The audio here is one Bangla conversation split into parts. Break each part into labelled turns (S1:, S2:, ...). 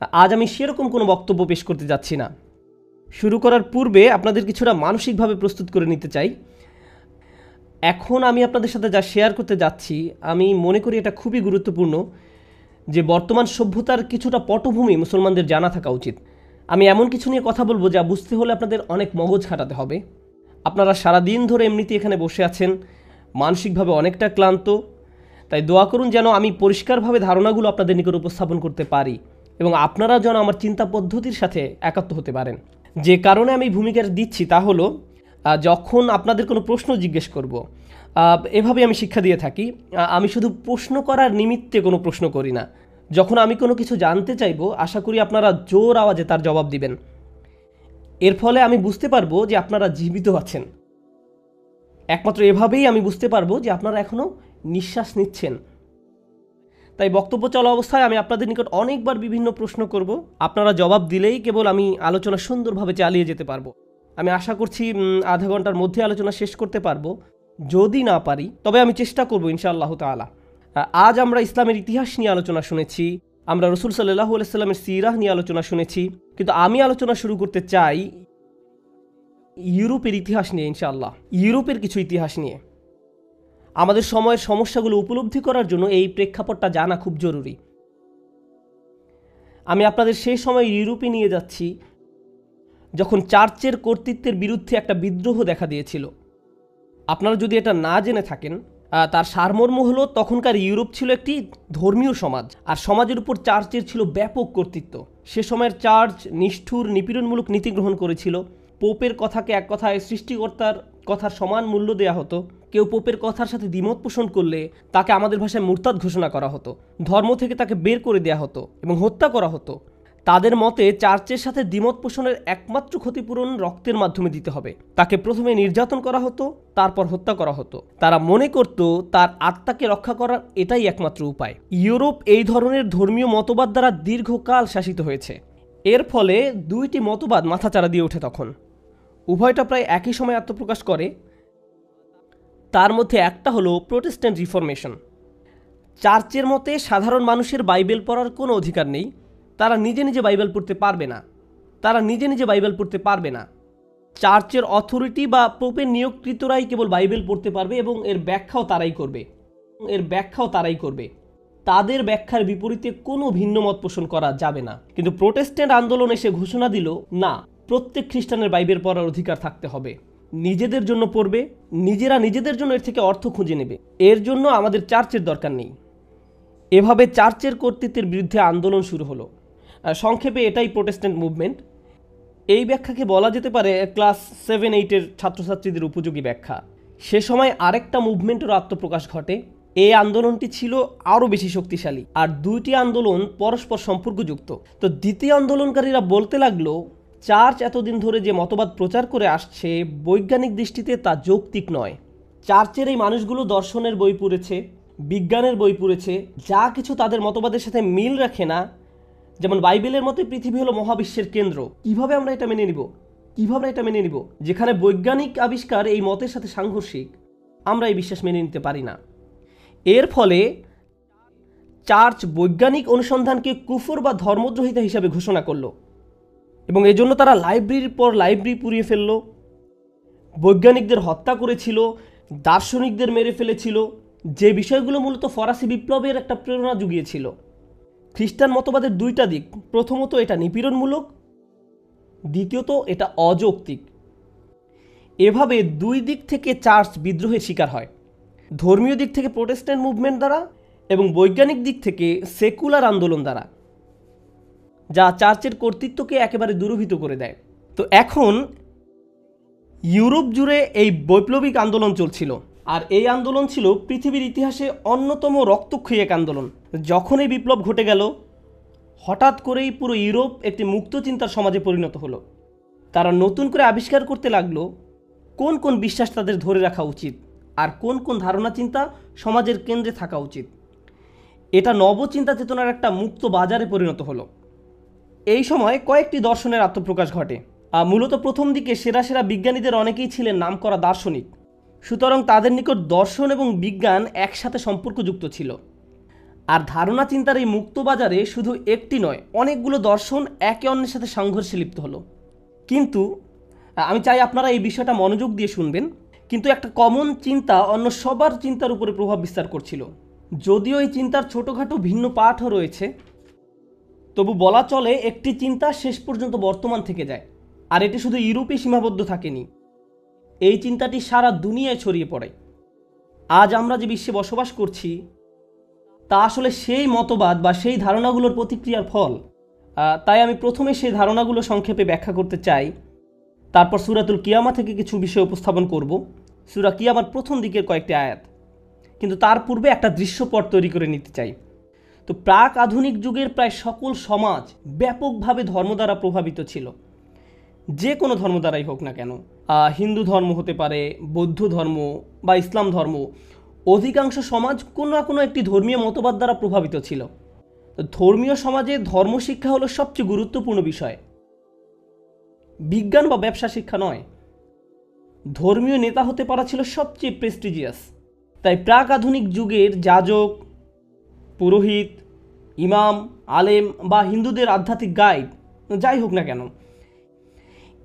S1: আজ আমি সেরকম কোনো বক্তব্য পেশ করতে যাচ্ছি না। শুরু করার পূর্বে আপনাদের কিছুটা মানসিকভাবে প্রস্তুত করে নিতে চাই। এখন আমি আপনাদের সাথে যা শেয়ার করতে যাচ্ছি, আমি মনে করি এটা খুবই গুরুত্বপূর্ণ যে বর্তমান সভ্যতার কিছুটা পটভূমি মুসলমানদের জানা থাকা উচিত। আমি এমন কিছু নিয়ে কথা বলবো যা বুঝতে হলে আপনাদের অনেক মগজ খাটাতে হবে। আপনারা সারাদিন ধরে এমনিতে এখানে বসে আছেন, মানসিকভাবে অনেকটা ক্লান্ত, তাই দোয়া করুন যেন আমি পরিষ্কারভাবে ধারণাগুলো আপনাদের নিকট উপস্থাপন করতে পারি এবং আপনারা যেন আমার চিন্তা পদ্ধতির সাথে একাত্ম হতে পারেন। যে কারণে আমি ভূমিকাটা দিচ্ছি তা হলো, যখন আপনাদের কোনো প্রশ্ন জিজ্ঞেস করব, এভাবে আমি শিক্ষা দিয়ে থাকি, আমি শুধু প্রশ্ন করার নিমিত্তে কোনো প্রশ্ন করি না। যখন আমি কোনো কিছু জানতে চাইব, আশা করি আপনারা জোর আওয়াজে তার জবাব দিবেন। এর ফলে আমি বুঝতে পারবো যে আপনারা জীবিত আছেন। একমাত্র এভাবেই আমি বুঝতে পারবো যে আপনারা এখনও নিঃশ্বাস নিচ্ছেন। তাই বক্তব্য চলা অবস্থায় আমি আপনাদের নিকট অনেকবার বিভিন্ন প্রশ্ন করব, আপনারা জবাব দিলেই কেবল আমি আলোচনা সুন্দরভাবে চালিয়ে যেতে পারবো। আমি আশা করছি আধা ঘন্টার মধ্যে আলোচনা শেষ করতে পারবো। যদি না পারি তবে আমি চেষ্টা করব ইনশাআল্লাহ তাআলা। আজ আমরা ইসলামের ইতিহাস নিয়ে আলোচনা শুনেছি, আমরা রসুল সাল্লাল্লাহু আলাইহি সাল্লামের সিরাহ নিয়ে আলোচনা শুনেছি, কিন্তু আমি আলোচনা শুরু করতে চাই ইউরোপের ইতিহাস নিয়ে। ইনশাআল্লাহ ইউরোপের কিছু ইতিহাস নিয়ে আমাদের সময়ের সমস্যাগুলো উপলব্ধি করার জন্য এই প্রেক্ষাপটটা জানা খুব জরুরি। আমি আপনাদের সেই সময় ইউরোপে নিয়ে যাচ্ছি যখন চার্চের কর্তৃত্বের বিরুদ্ধে একটা বিদ্রোহ দেখা দিয়েছিল। আপনারা যদি এটা না জেনে থাকেন, তার সারমর্ম হলো তখনকার ইউরোপ ছিল একটি ধর্মীয় সমাজ, আর সমাজের উপর চার্চের ছিল ব্যাপক কর্তৃত্ব। সে সময়ের চার্চ নিষ্ঠুর নিপীড়নমূলক নীতি গ্রহণ করেছিল। পোপের কথাকে এক কথায় সৃষ্টিকর্তার কথার সমান মূল্য দেয়া হতো। কেউ পোপের কথার সাথে দ্বিমত পোষণ করলে তাকে আমাদের ভাষায় মুরতাদ ঘোষণা করা হতো, ধর্ম থেকে তাকে বের করে দেয়া হতো এবং হত্যা করা হতো। তাদের মতে চার্চের সাথে দ্বিমত পোষণের একমাত্র ক্ষতিপূরণ রক্তের মাধ্যমে দিতে হবে। তাকে প্রথমে নির্যাতন করা হতো, তারপর হত্যা করা হতো। তারা মনে করত তার আত্মাকে রক্ষা করার এটাই একমাত্র উপায়। ইউরোপ এই ধরনের ধর্মীয় মতবাদ দ্বারা দীর্ঘকাল শাসিত হয়েছে। এর ফলে দুইটি মতবাদ মাথাচাড়া দিয়ে ওঠে। তখন উভয়টা প্রায় একই সময় আত্মপ্রকাশ করে। তার মধ্যে একটা হলো প্রোটেস্ট্যান্ট রিফরমেশন। চার্চের মতে সাধারণ মানুষের বাইবেল পড়ার কোনো অধিকার নেই। তারা নিজে নিজে বাইবেল পড়তে পারবে না। চার্চের অথরিটি বা পোপের নিয়োগকৃতরাই কেবল বাইবেল পড়তে পারবে এবং এর ব্যাখ্যাও তারাই করবে। তাদের ব্যাখ্যার বিপরীতে কোনো ভিন্ন মত পোষণ করা যাবে না। কিন্তু প্রোটেস্ট্যান্ট আন্দোলন এসে ঘোষণা দিল, না, প্রত্যেক খ্রিস্টানের বাইবেল পড়ার অধিকার থাকতে হবে। নিজেদের জন্য পড়বে, নিজেরা নিজেদের জন্য এর থেকে অর্থ খুঁজে নেবে, এর জন্য আমাদের চার্চের দরকার নেই। এভাবে চার্চের কর্তৃত্বের বিরুদ্ধে আন্দোলন শুরু হলো। সংক্ষেপে এটাই প্রোটেস্ট্যান্ট মুভমেন্ট। এই ব্যাখ্যাকে বলা যেতে পারে ক্লাস 7-8-এর ছাত্রছাত্রীদের উপযোগী ব্যাখ্যা। সে সময় আরেকটা মুভমেন্টের আত্মপ্রকাশ ঘটে। এই আন্দোলনটি ছিল আরও বেশি শক্তিশালী, আর দুইটি আন্দোলন পরস্পর সম্পর্কযুক্ত। তো দ্বিতীয় আন্দোলনকারীরা বলতে লাগলো, চার্চ এতদিন ধরে যে মতবাদ প্রচার করে আসছে, বৈজ্ঞানিক দৃষ্টিতে তা যৌক্তিক নয়। চার্চের এই মানুষগুলো দর্শনের বই পড়েছে, বিজ্ঞানের বই পড়েছে, যা কিছু তাদের মতবাদের সাথে মিল রাখে না। যেমন বাইবেলের মতে পৃথিবী হলো মহাবিশ্বের কেন্দ্র। কিভাবে আমরা এটা মেনে নিব যেখানে বৈজ্ঞানিক আবিষ্কার এই মতের সাথে সাংঘর্ষিক? আমরা এই বিশ্বাস মেনে নিতে পারি না। এর ফলে চার্চ বৈজ্ঞানিক অনুসন্ধানকে কুফর বা ধর্মদ্রোহিতা হিসাবে ঘোষণা করলো এবং এজন্য তারা লাইব্রেরির পর লাইব্রেরি পুড়িয়ে ফেললো, বৈজ্ঞানিকদের হত্যা করেছিল, দার্শনিকদের মেরে ফেলেছিল, যে বিষয়গুলো মূলত ফরাসি বিপ্লবের একটা প্রেরণা জুগিয়েছিল। খ্রিস্টান মতবাদের দুইটা দিক, প্রথমত এটা নিপীড়নমূলক, দ্বিতীয়ত এটা অযৌক্তিক। এভাবে দুই দিক থেকে চার্চ বিদ্রোহের শিকার হয়, ধর্মীয় দিক থেকে প্রোটেস্ট্যান্ট মুভমেন্ট দ্বারা এবং বৈজ্ঞানিক দিক থেকে সেকুলার আন্দোলন দ্বারা, যা চার্চের কর্তৃত্বকে একেবারে দুরূহিত করে দেয়। তো এখন ইউরোপ জুড়ে এই বৈপ্লবিক আন্দোলন চলছিল, আর এই আন্দোলন ছিল পৃথিবীর ইতিহাসে অন্যতম রক্তক্ষয়ী এক আন্দোলন। যখন এই বিপ্লব ঘটে গেল, হঠাৎ করেই পুরো ইউরোপ একটি মুক্ত চিন্তার সমাজে পরিণত হলো। তারা নতুন করে আবিষ্কার করতে লাগলো কোন কোন বিশ্বাস তাদের ধরে রাখা উচিত আর কোন কোন ধারণা চিন্তা সমাজের কেন্দ্রে থাকা উচিত। এটা নবচিন্তা চেতনার একটা মুক্ত বাজারে পরিণত হলো। এই সময় কয়েকটি দর্শনের আত্মপ্রকাশ ঘটে। মূলত প্রথম দিকে সেরা সেরা বিজ্ঞানীদের অনেকেই ছিলেন নামকরা দার্শনিক, সুতরাং তাদের নিকট দর্শন এবং বিজ্ঞান একসাথে সম্পর্কযুক্ত ছিল। আর ধারণা চিন্তার এই মুক্ত বাজারে শুধু একটি নয়, অনেকগুলো দর্শন একে অন্যের সাথে সংঘর্ষে লিপ্ত হলো। কিন্তু আমি চাই আপনারা এই বিষয়টা মনোযোগ দিয়ে শুনবেন। কিন্তু একটা কমন চিন্তা অন্য সবার চিন্তার উপরে প্রভাব বিস্তার করছিল। যদিও এই চিন্তার ছোটোখাটো ভিন্ন পাঠও রয়েছে, তবু বলা চলে একটি চিন্তা শেষ পর্যন্ত বর্তমান থেকে যায়। আর এটি শুধু ইউরোপে সীমাবদ্ধ থাকেনি, এই চিন্তাটি সারা দুনিয়ায় ছড়িয়ে পড়ে। আজ আমরা যে বিশ্বে বসবাস করছি তা আসলে সেই মতবাদ বা সেই ধারণাগুলোর প্রতিক্রিয়ার ফল। তাই আমি প্রথমে সেই ধারণাগুলো সংক্ষেপে ব্যাখ্যা করতে চাই, তারপর সূরাতুল কিয়ামা থেকে কিছু বিষয় উপস্থাপন করব, সূরা কিয়ামার প্রথম দিকের কয়েকটি আয়াত। কিন্তু তার পূর্বে একটা দৃশ্যপট তৈরি করে নিতে চাই। তো প্রাক আধুনিক যুগের প্রায় সকল সমাজ ব্যাপকভাবে ধর্ম দ্বারা প্রভাবিত ছিল, যে কোনো ধর্ম দ্বারাই হোক না কেন। হিন্দু ধর্ম হতে পারে, বৌদ্ধ ধর্ম বা ইসলাম ধর্ম। অধিকাংশ সমাজ কোনো না কোনো একটি ধর্মীয় মতবাদ দ্বারা প্রভাবিত ছিল। ধর্মীয় সমাজে ধর্মশিক্ষা হলো সবচেয়ে গুরুত্বপূর্ণ বিষয়, বিজ্ঞান বা ব্যবসা শিক্ষা নয়। ধর্মীয় নেতা হতে পারা ছিল সবচেয়ে প্রেস্টিজিয়াস। তাই প্রাক আধুনিক যুগের যাজক, পুরোহিত, ইমাম, আলেম বা হিন্দুদের আধ্যাত্মিক গাইড যাই হোক না কেন,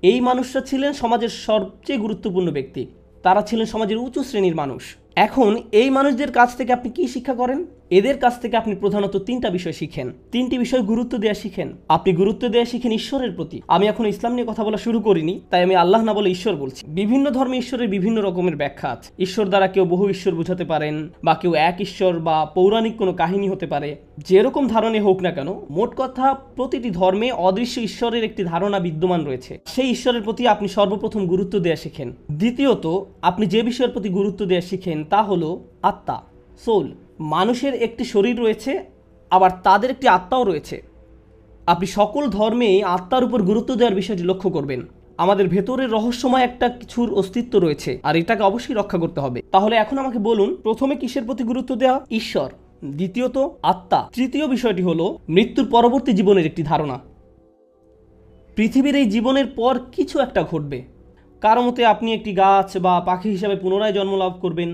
S1: এই মানুষরা ছিলেন সমাজের সবচেয়ে গুরুত্বপূর্ণ ব্যক্তি। তারা ছিলেন সমাজের উঁচু শ্রেণীর মানুষ। এখন এই মানুষদের কাছ থেকে আপনি কি শিক্ষা করেন? এদের কাছ থেকে আপনি প্রধানত তিনটা বিষয় শিখেন। তিনটি বিষয় গুরুত্ব দেওয়া শিখেন। আপনি গুরুত্ব দেওয়া শিখেন ঈশ্বরের প্রতি। আমি এখন ইসলাম নিয়ে কথা বলা শুরু করিনি, তাই আমি আল্লাহ না বলে ঈশ্বর বলছি। বিভিন্ন ধর্মে ঈশ্বরের বিভিন্ন রকমের ব্যাখ্যা আছে। ঈশ্বর দ্বারা কেউ বহু ঈশ্বর বোঝাতে পারেন, বা কেউ এক ঈশ্বর বা পৌরাণিক কোনো কাহিনী হতে পারে। যেরকম ধারণা হোক না কেন, মোট কথা প্রতিটি ধর্মে অদৃশ্য ঈশ্বরের একটি ধারণা বিদ্যমান রয়েছে। সেই ঈশ্বরের প্রতি আপনি সর্বপ্রথম গুরুত্ব দেওয়া শিখেন। দ্বিতীয়ত, আপনি যে বিষয়ের প্রতি গুরুত্ব দেওয়া শিখেন তা হলো আত্মা, সোল। মানুষের একটি শরীর রয়েছে, আবার তাদের একটি আত্মাও রয়েছে। আপনি সকল ধর্মেই আত্মার উপর গুরুত্ব দেওয়ার বিষয়টি লক্ষ্য করবেন। আমাদের ভেতরের রহস্যময় একটা কিছুর অস্তিত্ব রয়েছে, আর এটাকে অবশ্যই রক্ষা করতে হবে। তাহলে এখন আমাকে বলুন, প্রথমে কিসের প্রতি গুরুত্ব দেওয়া? ঈশ্বর। দ্বিতীয়ত আত্মা। তৃতীয় বিষয়টি হলো মৃত্যুর পরবর্তী জীবনের একটি ধারণা। পৃথিবীর এই জীবনের পর কিছু একটা ঘটবে। কারো মতে আপনি একটি গাছ বা পাখি হিসাবে পুনরায় জন্ম লাভ করবেন,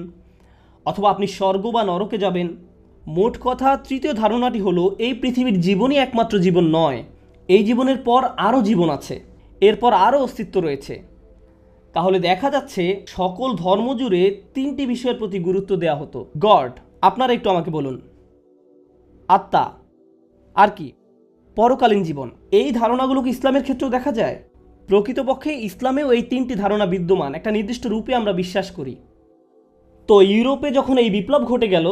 S1: অথবা আপনি স্বর্গ বা নরকে যাবেন। মোট কথা তৃতীয় ধারণাটি হলো এই পৃথিবীর জীবনই একমাত্র জীবন নয়, এই জীবনের পর আরও জীবন আছে, এরপর আরও অস্তিত্ব রয়েছে। তাহলে দেখা যাচ্ছে সকল ধর্ম জুড়ে তিনটি বিষয়ের প্রতি গুরুত্ব দেওয়া হতো। গড, আপনারা একটু আমাকে বলুন। আত্মা, আর কি? পরকালীন জীবন। এই ধারণাগুলোকে ইসলামের ক্ষেত্রেও দেখা যায়। প্রকৃতপক্ষে ইসলামেও এই তিনটি ধারণা বিদ্যমান, একটা নির্দিষ্ট রূপে আমরা বিশ্বাস করি। তো ইউরোপে যখন এই বিপ্লব ঘটে গেল,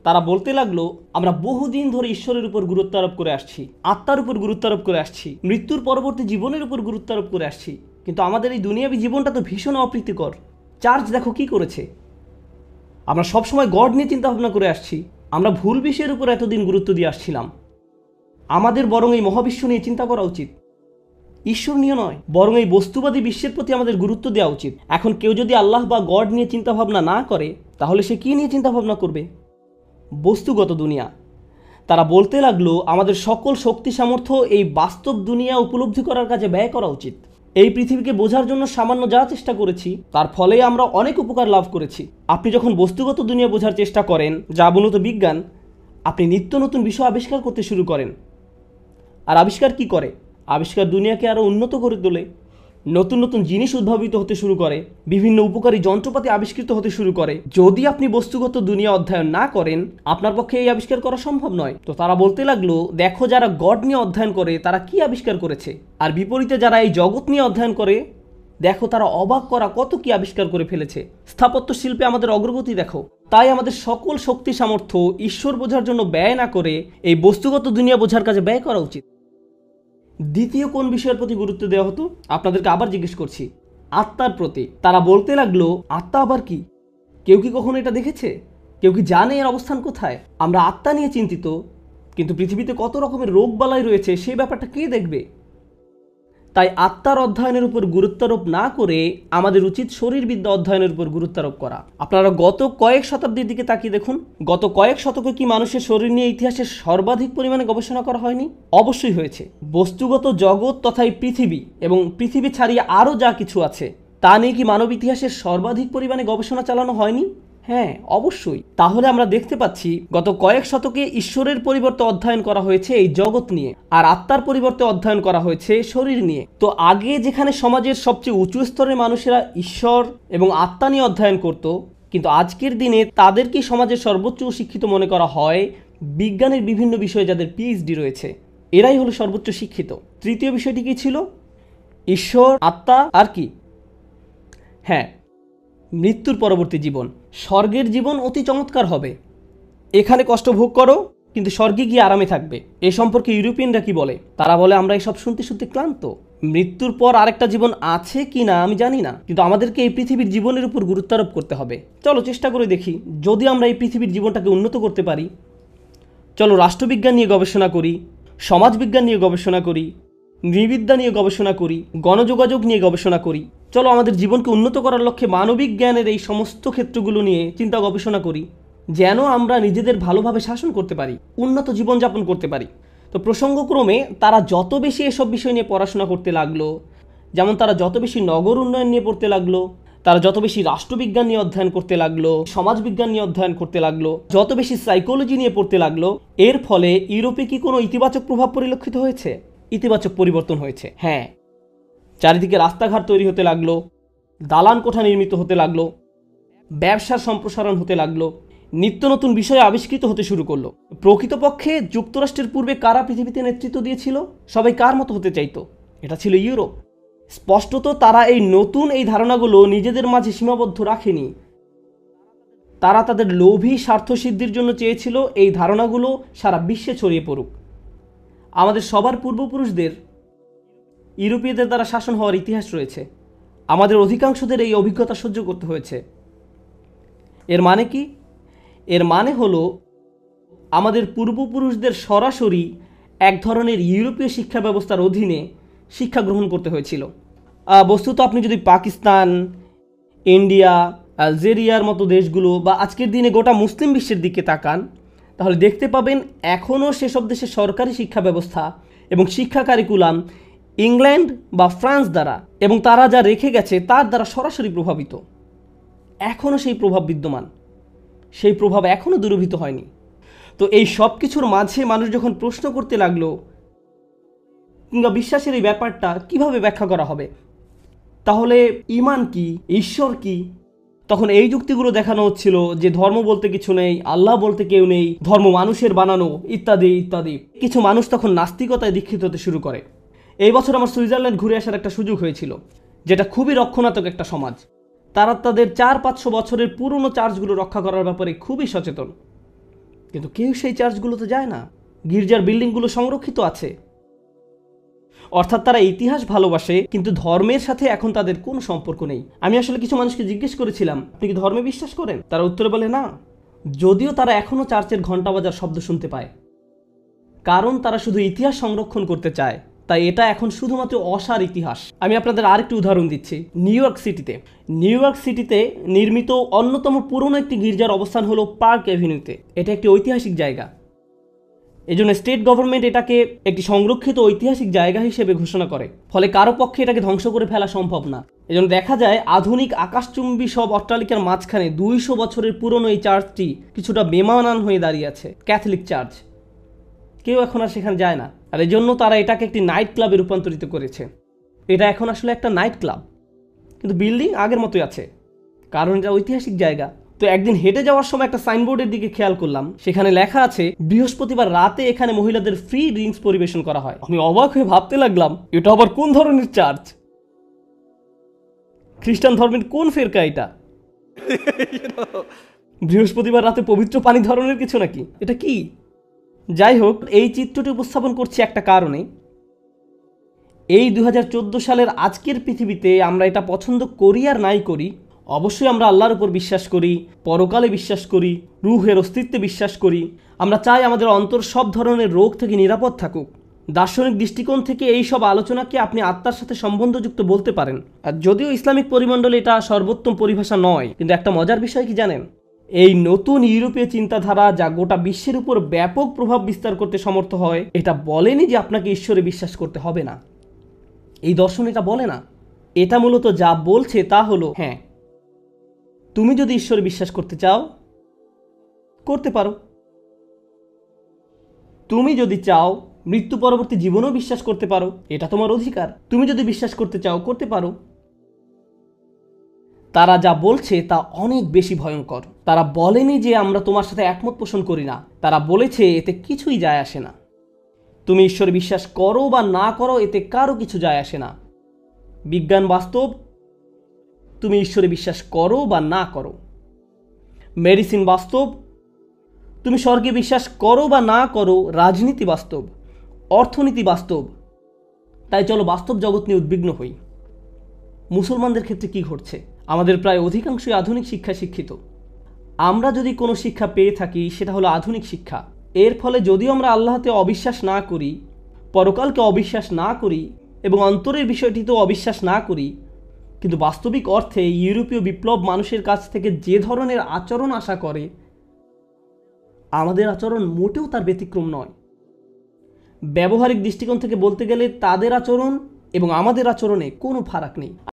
S1: তারা বলতে লাগলো আমরা বহুদিন ধরে ঈশ্বরের উপর গুরুত্ব আরোপ করে আসছি, আত্মার উপর গুরুত্ব আরোপ করে আসছি, মৃত্যুর পরবর্তী জীবনের উপর গুরুত্ব আরোপ করে আসছি, কিন্তু আমাদের এই দুনিয়াবী জীবনটা তো ভীষণ অপ্রীতিকর। চার্চ দেখো কি করেছে। আমরা সবসময় গড নিয়ে চিন্তা ভাবনা করে আসছি, আমরা ভুল বিষয়ের উপর এতদিন গুরুত্ব দিয়ে আসছিলাম। আমাদের বরং এই মহাবিশ্ব নিয়ে চিন্তা করা উচিত, ঈশ্বর নিয়ে নয়। বরং এই বস্তুবাদী বিশ্বের প্রতি আমাদের গুরুত্ব দেওয়া উচিত। এখন কেউ যদি আল্লাহ বা গড নিয়ে চিন্তা ভাবনা না করে, তাহলে সে কী নিয়ে চিন্তা ভাবনা করবে? বস্তুগত দুনিয়া। তারা বলতে লাগলো আমাদের সকল শক্তি সামর্থ্য এই বাস্তব দুনিয়া উপলব্ধি করার কাজে ব্যয় করা উচিত। এই পৃথিবীকে বোঝার জন্য সামান্য যা চেষ্টা করেছি, তার ফলে আমরা অনেক উপকার লাভ করেছি। আপনি যখন বস্তুগত দুনিয়া বোঝার চেষ্টা করেন, যা মূলত বিজ্ঞান, আপনি নিত্য নতুন বিষয় আবিষ্কার করতে শুরু করেন। আর আবিষ্কার কি করে? আবিষ্কার দুনিয়াকে আরও উন্নত করে তোলে। নতুন নতুন জিনিস উদ্ভাবিত হতে শুরু করে, বিভিন্ন উপকারী যন্ত্রপাতি আবিষ্কৃত হতে শুরু করে। যদি আপনি বস্তুগত দুনিয়া অধ্যয়ন না করেন, আপনার পক্ষে এই আবিষ্কার করা সম্ভব নয়। তো তারা বলতে লাগলো দেখো যারা গড নিয়ে অধ্যয়ন করে তারা কি আবিষ্কার করেছে, আর বিপরীতে যারা এই জগৎ নিয়ে অধ্যয়ন করে দেখো তারা অবাক করা কত কি আবিষ্কার করে ফেলেছে। স্থাপত্য শিল্পে আমাদের অগ্রগতি দেখো। তাই আমাদের সকল শক্তি সামর্থ্য ঈশ্বর বোঝার জন্য ব্যয় না করে এই বস্তুগত দুনিয়া বোঝার কাজে ব্যয় করা উচিত। দ্বিতীয় কোন বিষয়ের প্রতি গুরুত্ব দেওয়া হতো? আপনাদেরকে আবার জিজ্ঞেস করছি, আত্মার প্রতি। তারা বলতে লাগলো আত্মা আবার কি? কেউ কি কখনো এটা দেখেছে? কেউ কি জানে এর অবস্থান কোথায়? আমরা আত্মা নিয়ে চিন্তিত, কিন্তু পৃথিবীতে কত রকমের রোগ বালাই রয়েছে সেই ব্যাপারটা কে দেখবে? তাই আত্মার অধ্যয়নের উপর গুরুত্বারোপ না করে আমাদের উচিত শরীরবিদ্যা অধ্যয়নের উপর গুরুত্বারোপ করা। আপনারা গত কয়েক শতাব্দীর দিকে তাকিয়ে দেখুন, গত কয়েক শতকে কি মানুষের শরীর নিয়ে ইতিহাসে সর্বাধিক পরিমাণে গবেষণা করা হয়নি? অবশ্যই হয়েছে। বস্তুগত জগৎ তথা এই পৃথিবী এবং পৃথিবী ছাড়িয়ে আরও যা কিছু আছে তা নিয়ে কি মানব ইতিহাসের সর্বাধিক পরিমাণে গবেষণা চালানো হয়নি? হ্যাঁ, অবশ্যই। তাহলে আমরা দেখতে পাচ্ছি গত কয়েক শতকে ঈশ্বরের পরিবর্তে অধ্যয়ন করা হয়েছে এই জগৎ নিয়ে, আর আত্মার পরিবর্তে অধ্যয়ন করা হয়েছে শরীর নিয়ে। তো আগে যেখানে সমাজের সবচেয়ে উঁচু স্তরের মানুষেরা ঈশ্বর এবং আত্মা নিয়ে অধ্যয়ন করত, কিন্তু আজকের দিনে তাদেরকেই সমাজের সর্বোচ্চ শিক্ষিত মনে করা হয় বিজ্ঞানের বিভিন্ন বিষয়ে যাদের পিএইচডি রয়েছে। এরাই হলো সর্বোচ্চ শিক্ষিত। তৃতীয় বিষয়টি কি ছিল? ঈশ্বর, আত্মা, আর কি? হ্যাঁ, মৃত্যুর পরবর্তী জীবন। স্বর্গের জীবন অতি চমৎকার হবে। এখানে কষ্ট ভোগ করো, কিন্তু স্বর্গে গিয়ে আরামে থাকবে। এ সম্পর্কে ইউরোপিয়ানরা কি বলে? তারা বলে আমরা এসব শুনতে শুনতে ক্লান্ত। মৃত্যুর পর আরেকটা জীবন আছে কি না আমি জানি না, কিন্তু আমাদেরকে এই পৃথিবীর জীবনের উপর গুরুত্ব আরোপ করতে হবে। চলো চেষ্টা করে দেখি যদি আমরা এই পৃথিবীর জীবনটাকে উন্নত করতে পারি। চলো রাষ্ট্রবিজ্ঞান নিয়ে গবেষণা করি, সমাজবিজ্ঞান নিয়ে গবেষণা করি, নৃবিদ্যা নিয়ে গবেষণা করি, গণযোগাযোগ নিয়ে গবেষণা করি। চলো আমাদের জীবনকে উন্নত করার লক্ষ্যে মানবিক জ্ঞানের এই সমস্ত ক্ষেত্রগুলো নিয়ে চিন্তা গবেষণা করি, যেন আমরা নিজেদের ভালোভাবে শাসন করতে পারি, উন্নত জীবনযাপন করতে পারি। তো প্রসঙ্গক্রমে তারা যত বেশি এসব বিষয় নিয়ে পড়াশোনা করতে লাগলো, যেমন তারা যত বেশি নগর উন্নয়ন নিয়ে পড়তে লাগলো, তারা যত বেশি রাষ্ট্রবিজ্ঞান নিয়ে অধ্যয়ন করতে লাগলো, সমাজবিজ্ঞান নিয়ে অধ্যয়ন করতে লাগলো, যত বেশি সাইকোলজি নিয়ে পড়তে লাগলো, এর ফলে ইউরোপে কি কোনো ইতিবাচক প্রভাব পরিলক্ষিত হয়েছে? ইতিবাচক পরিবর্তন হয়েছে। হ্যাঁ, চারিদিকে রাস্তাঘাট তৈরি হতে লাগলো, দালান কোঠা নির্মিত হতে লাগলো, ব্যবসার সম্প্রসারণ হতে লাগলো, নিত্য নতুন বিষয় আবিষ্কৃত হতে শুরু করলো। প্রকৃতপক্ষে যুক্তরাষ্ট্রের পূর্বে কারা পৃথিবীতে নেতৃত্ব দিয়েছিল? সবাই কার মতো হতে চাইতো? এটা ছিল ইউরোপ। স্পষ্টত তারা এই নতুন এই ধারণাগুলো নিজেদের মাঝে সীমাবদ্ধ রাখেনি। তারা তাদের লোভী স্বার্থসিদ্ধির জন্য চেয়েছিল এই ধারণাগুলো সারা বিশ্বে ছড়িয়ে পড়ুক। আমাদের সবার পূর্বপুরুষদের ইউরোপীয়দের দ্বারা শাসন হওয়ার ইতিহাস রয়েছে। আমাদের অধিকাংশদের এই অভিজ্ঞতা সহ্য করতে হয়েছে। এর মানে কি? এর মানে হলো আমাদের পূর্বপুরুষদের সরাসরি এক ধরনের ইউরোপীয় শিক্ষা ব্যবস্থার অধীনে শিক্ষা গ্রহণ করতে হয়েছিল। বস্তুত আপনি যদি পাকিস্তান, ইন্ডিয়া, আলজেরিয়ার মতো দেশগুলো বা আজকের দিনে গোটা মুসলিম বিশ্বের দিকে তাকান, তাহলে দেখতে পাবেন এখনও সেসব দেশের সরকারি শিক্ষা ব্যবস্থা এবং শিক্ষা কারিকুলাম ইংল্যান্ড বা ফ্রান্স দ্বারা এবং তারা যা রেখে গেছে তার দ্বারা সরাসরি প্রভাবিত। এখনও সেই প্রভাব বিদ্যমান, সেই প্রভাব এখনও দূরীভূত হয়নি। তো এই সব কিছুর মাঝে মানুষ যখন প্রশ্ন করতে লাগলো কিংবা বিশ্বাসের এই ব্যাপারটা কিভাবে ব্যাখ্যা করা হবে, তাহলে ঈমান কি, ঈশ্বর কি, তখন এই যুক্তিগুলো দেখানো হচ্ছিল যে ধর্ম বলতে কিছু নেই, আল্লাহ বলতে কেউ নেই, ধর্ম মানুষের বানানো, ইত্যাদি ইত্যাদি। কিছু মানুষ তখন নাস্তিকতায় দীক্ষিত হতে শুরু করে। এই বছর আমার সুইজারল্যান্ড ঘুরে আসার একটা সুযোগ হয়েছিল, যেটা খুবই রক্ষণাত্মক একটা সমাজ। তারা তাদের 400-500 বছরের পুরনো চার্চগুলো রক্ষা করার ব্যাপারে খুবই সচেতন, কিন্তু কেউ সেই চার্চগুলোতে যায় না। গির্জার বিল্ডিংগুলো সংরক্ষিত আছে। অর্থাৎ তারা ইতিহাস ভালোবাসে, কিন্তু ধর্মের সাথে এখন তাদের কোনো সম্পর্ক নেই। আমি আসলে কিছু মানুষকে জিজ্ঞেস করেছিলাম, আপনি কি ধর্মে বিশ্বাস করেন? তারা উত্তরে বলে না, যদিও তারা এখনও চার্চের ঘণ্টা বাজার শব্দ শুনতে পায়। কারণ তারা শুধু ইতিহাস সংরক্ষণ করতে চায়, তাই এটা এখন শুধুমাত্র অসার ইতিহাস। আমি আপনাদের আরেকটি উদাহরণ দিচ্ছি। নিউ ইয়র্ক সিটিতে নির্মিত অন্যতম পুরনো একটি গির্জার অবস্থান হলো পার্ক অ্যাভিনিউতে। এটা একটি ঐতিহাসিক জায়গা। এজন্য স্টেট গভর্নমেন্ট এটাকে একটি সংরক্ষিত ঐতিহাসিক জায়গা হিসেবে ঘোষণা করে, ফলে কারো পক্ষে এটাকে ধ্বংস করে ফেলা সম্ভব না। এজন্য দেখা যায় আধুনিক আকাশচুম্বী সব অট্টালিকার মাঝখানে 200 বছরের পুরনো এই চার্চটি কিছুটা বেমানান হয়ে দাঁড়িয়ে আছে। ক্যাথলিক চার্চ, কেউ এখন আর সেখানে যায় না। আর এই জন্য তারা এটাকে একটি নাইট ক্লাবে রূপান্তরিত করেছে। এটা এখন আসলে একটা নাইট ক্লাব, কিন্তু বিল্ডিং আগের মতোই আছে, কারণ এটা ঐতিহাসিক জায়গা। তো একদিন হেঁটে যাওয়ার সময় একটা সাইনবোর্ডের দিকে খেয়াল করলাম, সেখানে লেখা আছে বৃহস্পতিবার রাতে এখানে মহিলাদের ফ্রি ড্রিঙ্কস পরিবেশন করা হয়। আমি অবাক হয়ে ভাবতে লাগলাম, এটা আবার কোন ধরনের চার্চ? খ্রিস্টান ধর্মের কোন ফেরকা এটা? বৃহস্পতিবার রাতে পবিত্র পানি ধরনের কিছু নাকি? এটা কি? যাই হোক, এই চিত্রটি উপস্থাপন করছি একটা কারণে। এই 2014 সালের আজকের পৃথিবীতে আমরা এটা পছন্দ করি আর নাই করি, অবশ্যই আমরা আল্লাহর উপর বিশ্বাস করি, পরকালে বিশ্বাস করি, রূহের অস্তিত্বে বিশ্বাস করি। আমরা চাই আমাদের অন্তর সব ধরনের রোগ থেকে নিরাপদ থাকুক। দার্শনিক দৃষ্টিকোণ থেকে এই সব আলোচনাকে আপনি আত্মার সাথে সম্বন্ধযুক্ত বলতে পারেন। আর যদিও ইসলামিক পরিমণ্ডলে এটা সর্বোত্তম পরিভাষা নয়, কিন্তু একটা মজার বিষয় কি জানেন? এই নতুন ইউরোপীয় চিন্তাধারা যা গোটা বিশ্বের উপর ব্যাপক প্রভাব বিস্তার করতে সমর্থ হয়, এটা বলেনি যে আপনাকে ঈশ্বরে বিশ্বাস করতে হবে না। এই দর্শন এটা বলে না। এটা মূলত যা বলছে তা হলো, হ্যাঁ, তুমি যদি ঈশ্বরে বিশ্বাস করতে চাও করতে পারো। তুমি যদি চাও মৃত্যু পরবর্তী জীবনেও বিশ্বাস করতে পারো, এটা তোমার অধিকার। তুমি যদি বিশ্বাস করতে চাও করতে পারো। তারা যা বলছে তা অনেক বেশি ভয়ঙ্কর। তারা বলেনি যে আমরা তোমার সাথে একমত পোষণ করি না, তারা বলেছে এতে কিছুই যায় আসে না। তুমি ঈশ্বরে বিশ্বাস করো বা না করো এতে কারো কিছু যায় আসে না। বিজ্ঞান বাস্তব, তুমি ঈশ্বরে বিশ্বাস করো বা না করো। মেডিসিন বাস্তব, তুমি স্বর্গে বিশ্বাস করো বা না করো। রাজনীতি বাস্তব, অর্থনীতি বাস্তব। তাই চলো বাস্তব জগৎ নিয়ে উদ্বিগ্ন হই। মুসলমানদের ক্ষেত্রে কি ঘটছে? আমাদের প্রায় অধিকাংশই আধুনিক শিক্ষায় শিক্ষিত। আমরা যদি কোনো শিক্ষা পেয়ে থাকি সেটা হলো আধুনিক শিক্ষা। এর ফলে যদিও আমরা আল্লাহতে অবিশ্বাস না করি, পরকালকে অবিশ্বাস না করি এবং অন্তরের বিষয়টিতেও অবিশ্বাস না করি, কিন্তু বাস্তবিক অর্থে ইউরোপীয় বিপ্লব মানুষের কাছ থেকে যে ধরনের আচরণ আশা করে, আমাদের আচরণ মোটেও তার ব্যতিক্রম নয়। ব্যবহারিক দৃষ্টিকোণ থেকে বলতে গেলে তাদের আচরণ এবং আমাদের আচরণে কোনো ফারাক নেই।